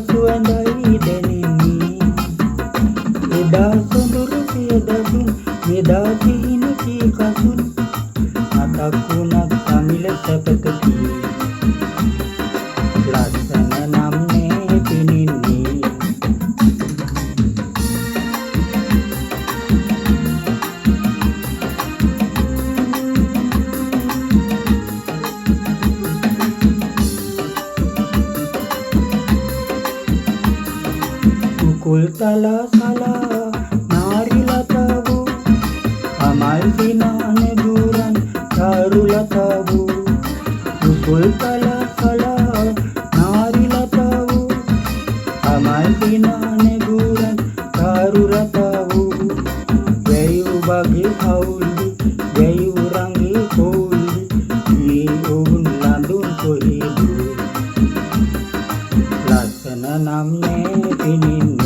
සුවඳයි දැනෙන්නේ එදා සොඳුරු පියදසුන් මෙදා සිහිනකි කසුන් මතක් වුණත් අමිල සැපතකි ලස්සන නම් නේ පිනින්නේ කුල් තලා සලා නාරි ලතාවු අමල් සිනාන දුරන් චාරු ලතාවු කුල් තලා සලා නාරි ලතාවු අමල් සිනාන දුරන් චාරු ලතාවු වැයු බගේ හවුල්දි වැයු රංගේ කෝල්දි මේ ඔවුන් ලඳුන් කොහෙද ලස්සන නම් නේ පිනින්නේ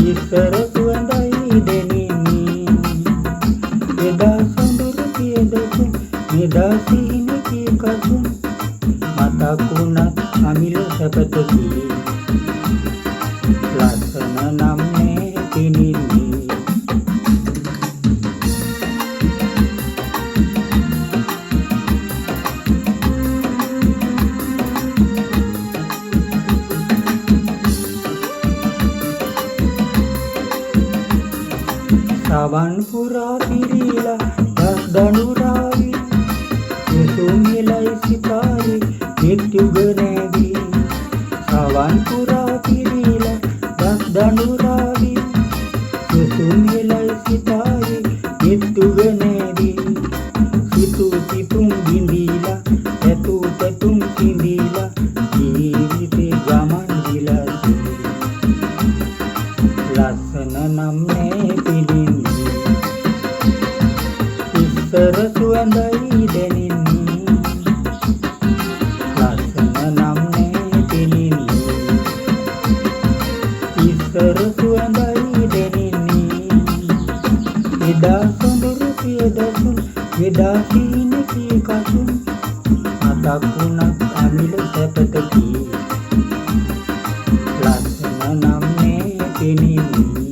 ඉස්සර සුවඳයි දැනෙන්නේ එදා සොඳුරු පියදසුන් මෙදා සිහිනකි කසුන් මතක් වුණත් අමිල සැපතකි ලස්සන නම් නේ පිනින්නේ සවන් පුරා පිරීලා දස් දනුරාවි සුසුමිලයි සිතාරි නිත්‍යුගනේවි සවන් පුරා පිරීලා දස් දනුරාවි සුසුමිලයි සිතාරි නිත්‍යුගනේවි සිතු සිතුම් බිඳීලා ඇතු පැතුම් සිඳීලා ජීවිතේ ගමන් දිලාසි ලස්සන නම් නේ පිළින්නේ ඉස්සර සුවඳයි දැනෙන්නේ ලස්සන නම් නේ පිළින්නේ ඉස්සර සුවඳයි දැනෙන්නේ එදා සොඳුරු පියදසුන් මෙදා සිහිනකි කසුන් මතක් වුණත් අමිල සැපතකි ලස්සන නම් නේ පිළින්නේ